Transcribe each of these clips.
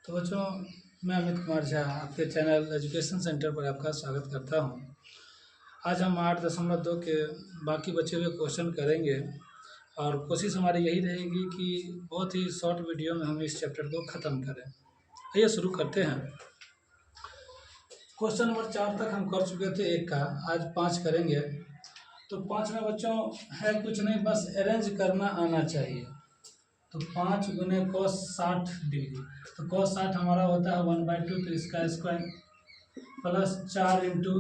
तो बच्चों, मैं अमित कुमार झा आपके चैनल एजुकेशन सेंटर पर आपका स्वागत करता हूं। आज हम 8.2 के बाकी बचे हुए क्वेश्चन करेंगे और कोशिश हमारी यही रहेगी कि बहुत ही शॉर्ट वीडियो में हम इस चैप्टर को ख़त्म करें। आइए शुरू करते हैं। क्वेश्चन नंबर 4 तक हम कर चुके थे 1 का, आज 5 करेंगे। तो 5 में बच्चों है कुछ नहीं, बस अरेंज करना आना चाहिए। तो 5 गुने cos 60 डिग्री, तो cos 60 हमारा होता है 1/2, तो इसका square plus 4 into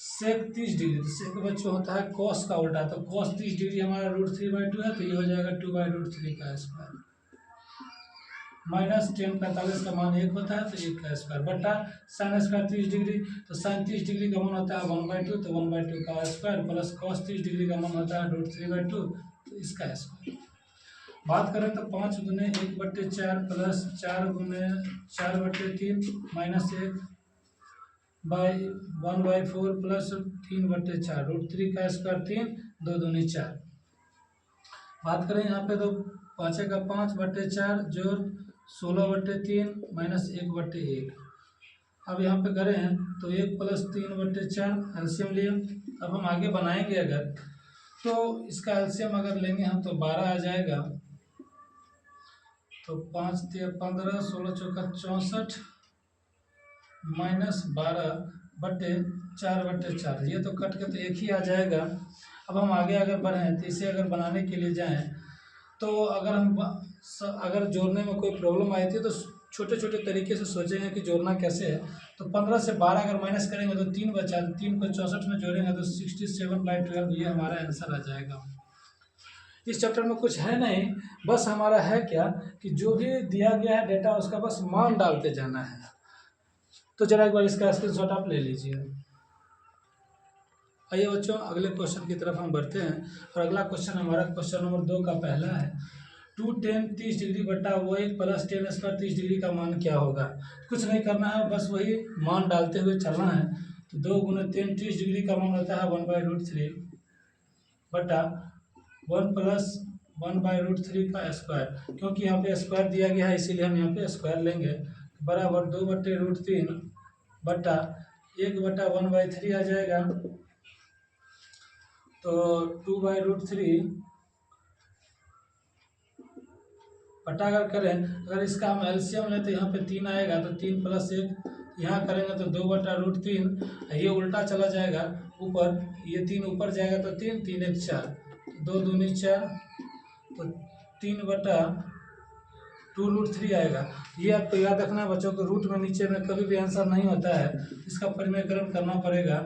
sec 30 degree. तो sec बच्चों होता है cos का उल्टा, तो cos 30 डिग्री हमारा √3/2 है, तो ये हो जाएगा 2/√3 का स्क्वायर माइनस tan 45 का मान 1 होता है, तो 1 का स्क्वायर बट्टा sin स्क्वायर 30 डिग्री, तो sin 30 डिग्री का मान होता है 1/2, तो 1/2 का स्क्वायर प्लस cos 30 डिग्री का मान होता है √3/2, तो इसका स्क्वायर। बात करें तो 5 गुने 1/4 प्लस 4 गुने 4/3 माइनस 1/4 प्लस 3/4 √3 का स्क्वायर 3, 2 दूनी 4। बात करें यहाँ पे तो 5 का 5/4 जोड़ 16/3 माइनस 1/1। अब यहाँ पे करें तो 1 प्लस 3/4 एलसीएम लिए। अब हम आगे बनाएंगे अगर, तो इसका एलसीएम अगर लेंगे हम तो 12 आ जाएगा। तो 5 × 15, 16 चौका 64 माइनस 12/4/4, ये तो कट के तो एक ही आ जाएगा। अब हम आगे अगर बढ़ें तो इसे अगर बनाने के लिए जाएं तो अगर जोड़ने में कोई प्रॉब्लम आई थी तो छोटे छोटे तरीके से सोचेंगे कि जोड़ना कैसे है। तो 15 से 12 अगर माइनस करेंगे तो 3 बचा, 3 को 64 में जोड़ेंगे तो 67/12, ये हमारा आंसर आ जाएगा। इस चैप्टर में कुछ है नहीं, बस हमारा है क्या कि जो भी दिया गया है डेटा उसका बस मान डालते जाना है। तो जरा एक बार इसका स्क्रीनशॉट आप ले लीजिए। आइए बच्चों अगले क्वेश्चन की तरफ हम बढ़ते हैं और अगला क्वेश्चन हमारा क्वेश्चन नंबर 2 का पहला है। 2 tan 30 डिग्री बट्टा वो 1 प्लस tan स्क्वायर 30 डिग्री का मान क्या होगा। कुछ नहीं करना है, बस वही मान डालते हुए चलना है। तो 2 गुने tan 30 डिग्री का मान होता है 1/√3 बट्टा 1 प्लस 1/√3 का स्क्वायर, क्योंकि यहाँ पे स्क्वायर दिया गया है इसीलिए हम यहाँ पे स्क्वायर लेंगे, बराबर 2/√3 बट्टा 1/1/3 आ जाएगा। तो 2/√3 बटा अगर करें, अगर इसका हम एलसीएम लें तो यहाँ पे 3 आएगा, तो 3 प्लस 1 यहाँ करेंगे तो 2/√3, ये उल्टा चला जाएगा ऊपर, ये 3 ऊपर जाएगा तो 3, 3 1 4, 2 दूनी 4, तो 3/2√3 आएगा। ये आपको याद रखना बच्चों को, रूट में नीचे में कभी भी आंसर नहीं होता है, इसका परिमेयकरण करना पड़ेगा।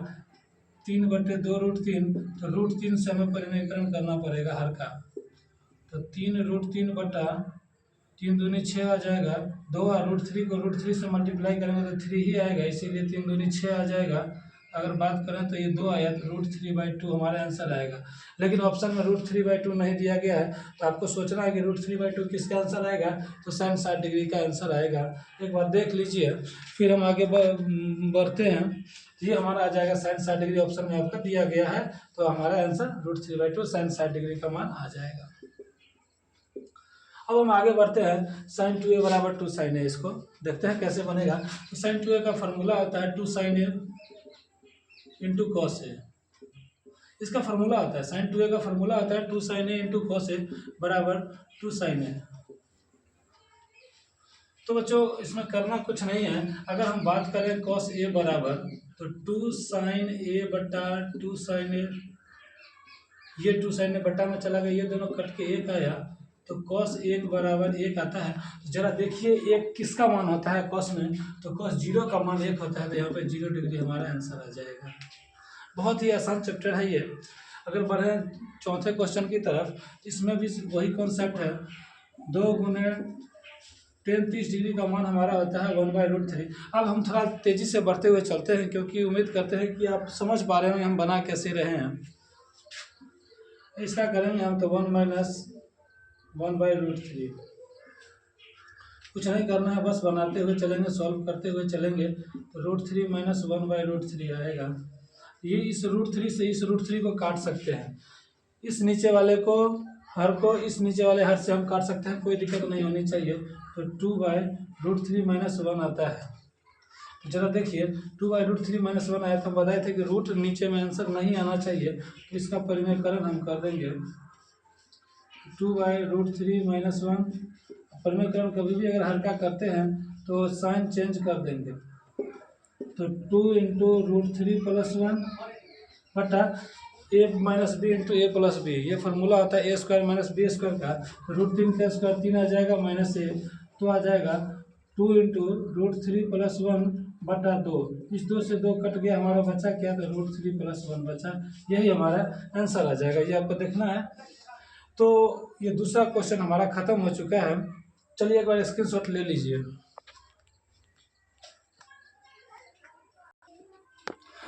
3/2√3, तो √3 से हमें परिमेयकरण करना पड़ेगा हर का, तो 3√3 बटा 3 दूनी 6 आ जाएगा। 2 √3 को √3 से मल्टीप्लाई करेंगे तो 3 ही आएगा, इसीलिए 3 दूनी 6 आ जाएगा। अगर बात करें तो ये 2 आया तो √3/2 हमारा आंसर आएगा। लेकिन ऑप्शन में √3/2 नहीं दिया गया है, तो आपको सोचना है कि √3/2 किसका आंसर आएगा, तो sin 60 डिग्री का आंसर आएगा। एक बार देख लीजिए, फिर हम आगे बढ़ते हैं। ये हमारा आ जाएगा sin 60 डिग्री, ऑप्शन में आपका दिया गया है, तो हमारा आंसर √3/2 sin 60 डिग्री का मान आ जाएगा। अब हम आगे बढ़ते हैं। sin 2a बराबर 2 sin a, इसको देखते हैं कैसे बनेगा। तो sin 2a का फॉर्मूला होता है 2 sin a into cos a, इसका फॉर्मूला होता है sin 2a का फॉर्मूला होता है 2 sin a into cos a बराबर 2 sin a। तो बच्चों इसमें करना कुछ नहीं है। अगर हम बात करें cos a बराबर, तो 2 sin a बट्टा 2 sin a, ये 2 sin a बट्टा में चला गया, ये दोनों कट के 1 आया, तो cos 1 बराबर 1 आता है। तो जरा देखिए 1 किसका मान होता है cos में, तो cos 0 का मान 1 होता है, तो यहाँ पे 0 डिग्री हमारा आंसर आ जाएगा। बहुत ही आसान चैप्टर है ये। अगर बढ़ें चौथे क्वेश्चन की तरफ, इसमें भी वही कॉन्सेप्ट है। 2 गुने tan 30 डिग्री का मान हमारा होता है 1/√3। अब हम थोड़ा तेज़ी से बढ़ते हुए चलते हैं, क्योंकि उम्मीद करते हैं कि आप समझ पा रहे होंगे हम बना कैसे रहे हैं। इसका करेंगे हम तो 1 - 1/√3, कुछ नहीं करना है, बस बनाते हुए चलेंगे, सॉल्व करते हुए चलेंगे, तो √3 - 1/√3 आएगा। ये इस √3 से इस √3 को काट सकते हैं, इस नीचे वाले को हर को इस नीचे वाले हर से हम काट सकते हैं, कोई दिक्कत नहीं होनी चाहिए। तो 2/√3 माइनस 1 आता है। तो जरा देखिए 2/√3 माइनस 1 आया, तो बताए थे कि रूट नीचे में आंसर नहीं आना चाहिए, तो इसका परिमेयकरण हम कर देंगे 2/√3 माइनस 1। परिमेयकरण कभी भी अगर हल्का करते हैं तो साइन चेंज कर देंगे, तो 2 इंटू √3 प्लस 1 बटा ए माइनस बी इंटू ए प्लस बी। ये फार्मूला होता है ए स्क्वायर माइनस बी स्क्वायर का। तो √3 का स्क्वायर 3 आ जाएगा माइनस ए, तो आ जाएगा 2 इंटू √3 प्लस 1 बटा 2। इस 2 से 2 कट गया, हमारा बचा क्या, तो √3 प्लस 1 बचा। यही हमारा आंसर आ जाएगा, ये आपको देखना है। तो ये दूसरा क्वेश्चन हमारा खत्म हो चुका है। चलिए एक बार स्क्रीनशॉट ले लीजिए।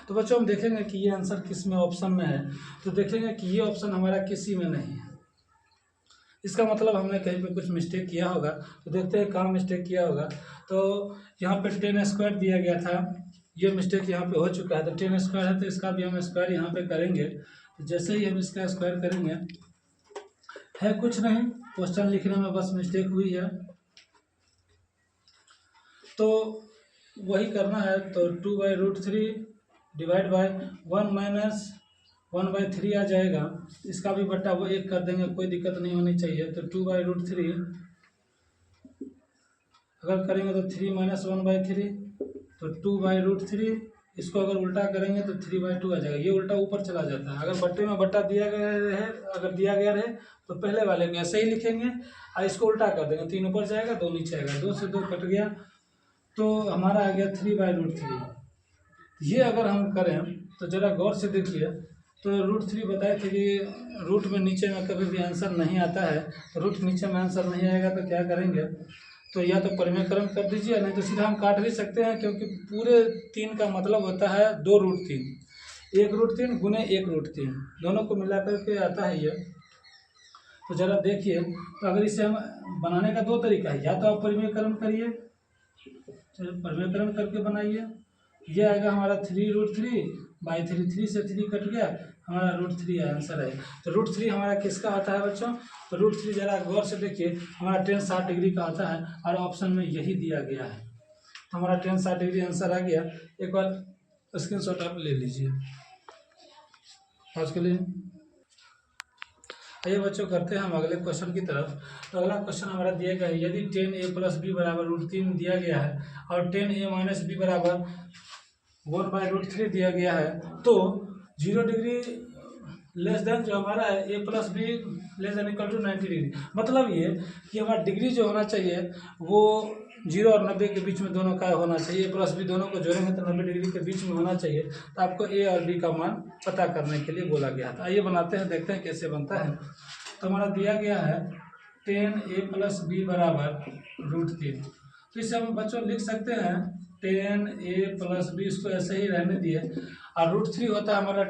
तो बच्चों हम देखेंगे कि ये आंसर किस में ऑप्शन में है, तो देखेंगे कि ये ऑप्शन हमारा किसी में नहीं है। इसका मतलब हमने कहीं पे कुछ मिस्टेक किया होगा, तो देखते हैं कहाँ मिस्टेक किया होगा। तो यहाँ पे 10 स्क्वायर दिया गया था, ये मिस्टेक यहाँ पे हो चुका है। तो 10 स्क्वायर है तो इसका भी हम स्क्वायर यहाँ पे करेंगे। तो जैसे ही हम इसका स्क्वायर करेंगे, है कुछ नहीं, क्वेश्चन लिखने में बस मिस्टेक हुई है, तो वही करना है। तो 2/√3 डिवाइड बाय 1 माइनस 1/3 आ जाएगा। इसका भी बट्टा वो 1 कर देंगे, कोई दिक्कत नहीं होनी चाहिए। तो 2/√3 अगर करेंगे तो 3 माइनस 1/3, तो 2/√3। इसको अगर उल्टा करेंगे तो 3/2 आ जाएगा। ये उल्टा ऊपर चला जाता है। अगर बट्टे में बट्टा दिया गया है, अगर दिया गया रहे तो पहले वाले में ऐसे ही लिखेंगे और इसको उल्टा कर देंगे। 3 ऊपर जाएगा, 2 नीचे आएगा, 2 से 2 कट गया, तो हमारा आ गया 3/√3। ये अगर हम करें तो ज़रा गौर से देखिए। तो √3 बताए थे कि रूट में नीचे में कभी भी आंसर नहीं आता है, तो रूट नीचे में आंसर नहीं आएगा तो क्या करेंगे, तो या तो परिमेयकरण कर दीजिए, नहीं तो सीधा हम काट भी सकते हैं, क्योंकि पूरे 3 का मतलब होता है 2√3। 1√3 गुने 1√3 दोनों को मिला करके आता है ये। तो ज़रा देखिए, तो अगर इसे हम बनाने का 2 तरीका है, या तो आप परिमेयकरण करिए, परिमेयकरण करके बनाइए। ये आएगा हमारा 3√3/3, 3 से 3 कट गया, हमारा √3 आंसर है। तो √3 हमारा किसका होता है बच्चों, तो √3 जरा गौर से देखिए, हमारा 10 60 डिग्री का होता है और ऑप्शन में यही दिया गया है। तो हमारा 10 60 डिग्री आंसर आ गया। एक बार स्क्रीनशॉट आप ले लीजिए आज के लिए। आइए बच्चों करते हैं हम अगले क्वेश्चन की तरफ। तो अगला क्वेश्चन हमारा दिया गया है, यदि 10a + b बराबर √3 दिया गया है और 10a - b बराबर 1/√3 दिया गया है, तो 0 डिग्री लेस देन जो हमारा है a + b less than equal to 90 degree. मतलब ये कि हमारा डिग्री जो होना चाहिए वो 0 और 90 के बीच में दोनों का होना चाहिए। a + b दोनों को जोड़ेंगे तो 90 डिग्री के बीच में होना चाहिए। तो आपको a और b का मान पता करने के लिए बोला गया था। आइए बनाते हैं, देखते हैं कैसे बनता है। तो हमारा दिया गया है 10a + b बराबर √3। तो इसे हम बच्चों लिख सकते हैं 10a + b, इसको ऐसे ही रहने दिए। और √3 होता है हमारा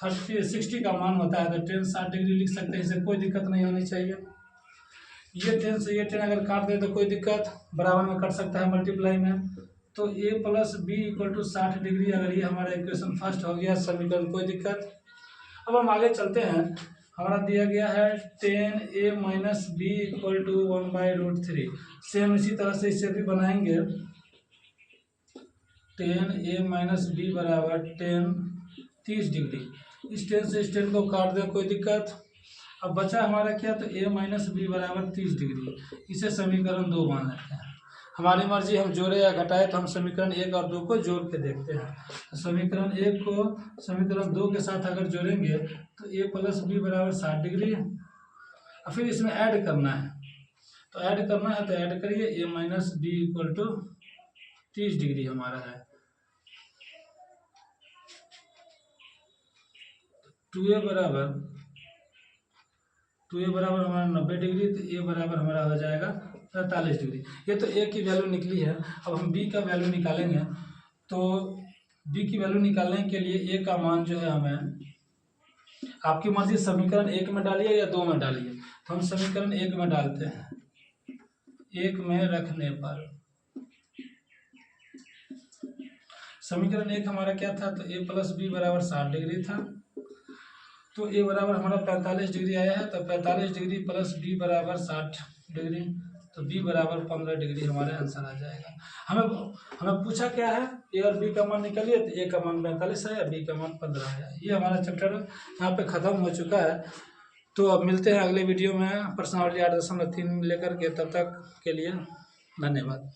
60 का मान होता है, तो 10 60 डिग्री लिख सकते हैं, इसे कोई दिक्कत नहीं होनी चाहिए। ये 10 से ये 10 अगर काट दे तो कोई दिक्कत, बराबर में कट सकता है मल्टीप्लाई में। तो a + b = 60 डिग्री, अगर ये हमारा इक्वेशन फर्स्ट हो गया समीकरण, कोई दिक्कत। अब हम आगे चलते हैं। हमारा दिया गया है 10a - b = 1/√3। सेम इसी तरह से इसे भी बनाएंगे। 10a - b बराबर 10 30 डिग्री। इस 10 से इस 10 को काट दें, कोई दिक्कत। अब बचा हमारा क्या, तो a - b बराबर 30 डिग्री। इसे समीकरण 2 मान लेते हैं। हमारी मर्जी, हम जोड़े या घटाए, तो हम समीकरण 1 और 2 को जोड़ के देखते हैं। तो समीकरण 1 को समीकरण 2 के साथ अगर जोड़ेंगे तो a + b बराबर 60 डिग्री। और फिर इसमें ऐड करना है, तो ऐड करना है तो ऐड करिए, a - b = 30 डिग्री हमारा है। 2a बराबर हमारा 90 डिग्री, तो a बराबर हमारा हो जाएगा 45 डिग्री। ये तो a की वैल्यू निकली है। अब हम b का वैल्यू निकालेंगे। तो b की वैल्यू निकालने के लिए a का मान जो है, हमें आपकी मर्जी, समीकरण 1 में डालिए या 2 में डालिए। तो हम समीकरण 1 में डालते हैं। 1 में रखने पर समीकरण 1 हमारा क्या था, तो a + b बराबर 60 डिग्री था। तो a बराबर हमारा 45 डिग्री आया है, तो 45 डिग्री + b बराबर 60 डिग्री। तो बी बराबर 15 डिग्री हमारे आंसर आ जाएगा। हमें पूछा क्या है, ए और बी का मान निकालिए, तो ए का मान 45 है, बी का मान 15 है। ये हमारा चैप्टर यहाँ पे ख़त्म हो चुका है। तो अब मिलते हैं अगले वीडियो में प्रश्नावली 8.3 लेकर के, तब तक के लिए धन्यवाद।